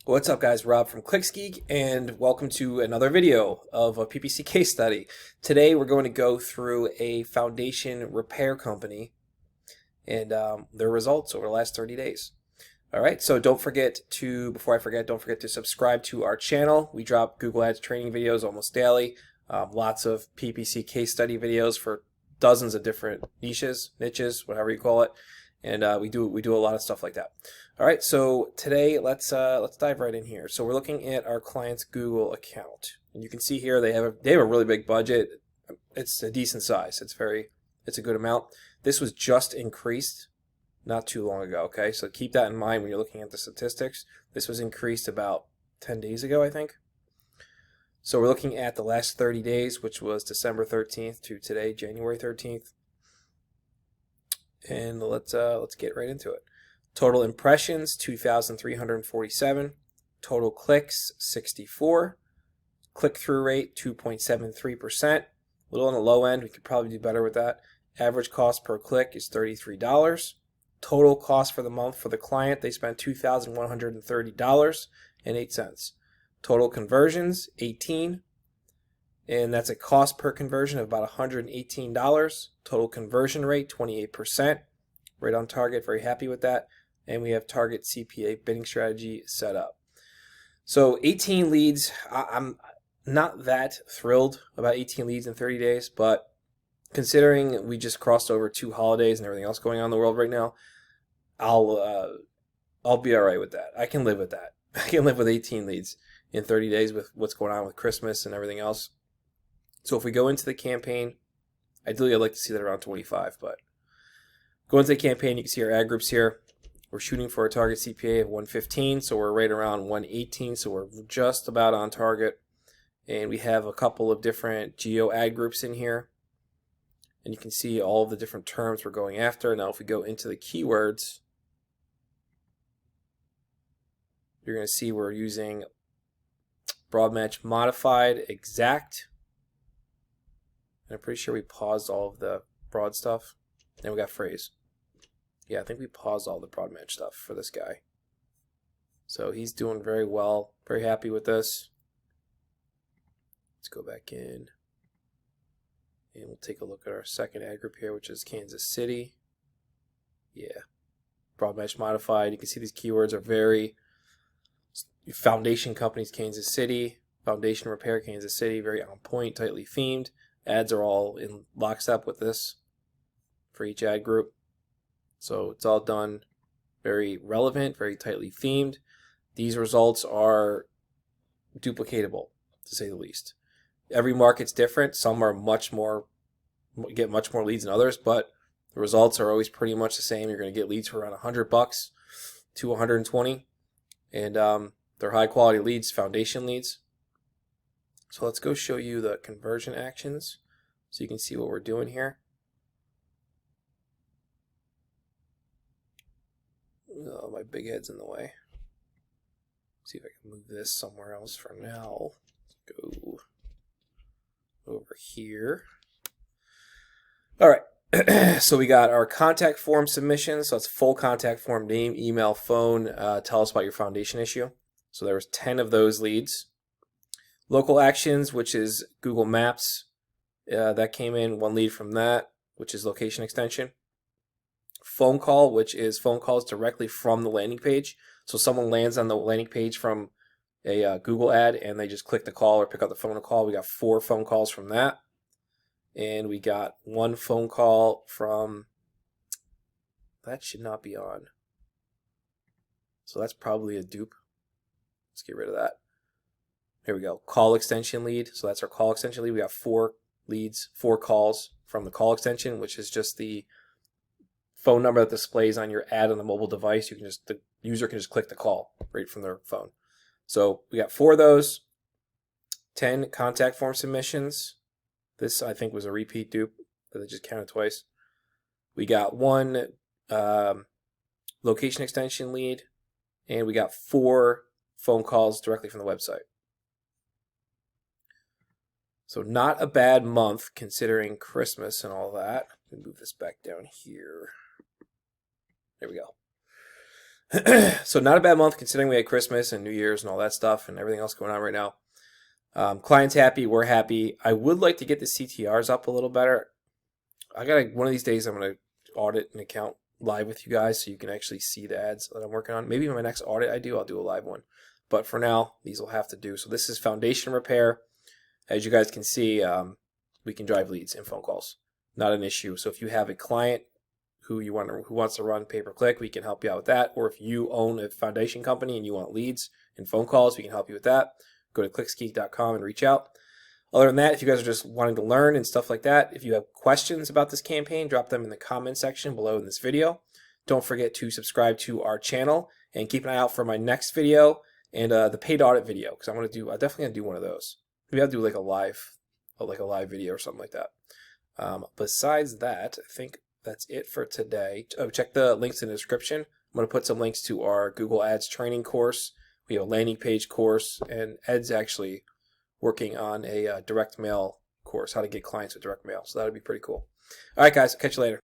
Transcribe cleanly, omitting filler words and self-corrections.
What's up guys, Rob from Clicks Geek, and welcome to another video of a PPC case study. Today we're going to go through a foundation repair company and their results over the last 30 days. Alright, so don't forget to, before I forget, don't forget to subscribe to our channel. We drop Google Ads training videos almost daily. Lots of PPC case study videos for dozens of different niches, whatever you call it. And we do a lot of stuff like that. All right, so today let's dive right in here. So we're looking at our client's Google account, and you can see here they have a really big budget. It's a decent size. It's a good amount. This was just increased not too long ago. Okay, so keep that in mind when you're looking at the statistics. This was increased about 10 days ago, I think. So we're looking at the last 30 days, which was December 13th to today, January 13th. And let's get right into it. Total impressions 2,347, total clicks 64, click-through rate 2.73%, a little on the low end. We could probably do better with that. Average cost per click is $33. Total cost for the month for the client, they spent $2,130.08. Total conversions 18, and that's a cost per conversion of about $118. Total conversion rate 28%, right on target. Very happy with that. And we have target CPA bidding strategy set up. So 18 leads, I'm not that thrilled about 18 leads in 30 days, but considering we just crossed over 2 holidays and everything else going on in the world right now, I'll be all right with that. I can live with that. I can live with 18 leads in 30 days with what's going on with Christmas and everything else. So if we go into the campaign, ideally I'd like to see that around 25, but go into the campaign, you can see our ad groups here. We're shooting for a target CPA of 115, so we're right around 118, so we're just about on target. And we have a couple of different geo ad groups in here. And you can see all of the different terms we're going after. Now if we go into the keywords, you're going to see we're using broad match modified, exact. And I'm pretty sure we paused all of the broad stuff. Then we got phrase. Yeah, I think we paused all the broad match stuff for this guy. So he's doing very well. Very happy with this. Let's go back in. And we'll take a look at our second ad group here, which is Kansas City. Yeah. Broad match modified. You can see these keywords are very foundation companies, Kansas City. Foundation repair, Kansas City. Very on point, tightly themed. Ads are all in lockstep with this for each ad group. So it's all done very relevant, very tightly themed. These results are duplicatable, to say the least. Every market's different. Some are get much more leads than others, but the results are always pretty much the same. You're going to get leads for around $100 to 120, and they're high quality leads, foundation leads. So let's go show you the conversion actions so you can see what we're doing here. Oh, my big head's in the way. See if I can move this somewhere else for now. Let's go over here. All right. So we got our contact form submissions. So it's full contact form, name, email, phone. Tell us about your foundation issue. So there was 10 of those leads. Local actions, which is Google Maps. That came in, 1 lead from that, which is location extension. Phone call, which is phone calls directly from the landing page. So someone lands on the landing page from a Google ad and they just click the call or pick up the phone to call. We got 4 phone calls from that. And we got 1 phone call from, that should not be on. So that's probably a dupe. Let's get rid of that. Here we go. Call extension lead. So that's our call extension lead. We got 4 leads, 4 calls from the call extension, which is just the phone number that displays on your ad on the mobile device. The user can just click the call right from their phone. So we got 4 of those. 10 contact form submissions. This I think was a repeat dupe that I just counted twice. We got 1 location extension lead, and we got 4 phone calls directly from the website. So not a bad month considering Christmas and all that. Let me move this back down here. There we go. So not a bad month considering we had Christmas and New Year's and all that stuff and everything else going on right now. Client's happy, we're happy. I would like to get the CTRs up a little better. One of these days I'm going to audit an account live with you guys so you can actually see the ads that I'm working on. Maybe in my next audit I'll do a live one. But for now, these will have to do. So this is foundation repair. As you guys can see, we can drive leads and phone calls. Not an issue. So if you have a client who wants to run pay-per-click, we can help you out with that. Or if you own a foundation company and you want leads and phone calls, we can help you with that. Go to clicksgeek.com and reach out. Other than that, if you guys are just wanting to learn and stuff like that, if you have questions about this campaign, drop them in the comment section below in this video. Don't forget to subscribe to our channel and keep an eye out for my next video and the paid audit video, because I'm definitely gonna do one of those. Maybe I'll do like a live video or something like that. Besides that, I think that's it for today. Oh, check the links in the description. I'm gonna put some links to our Google Ads training course. We have a landing page course, and Ed's actually working on a direct mail course, how to get clients with direct mail. So that would be pretty cool. All right, guys, catch you later.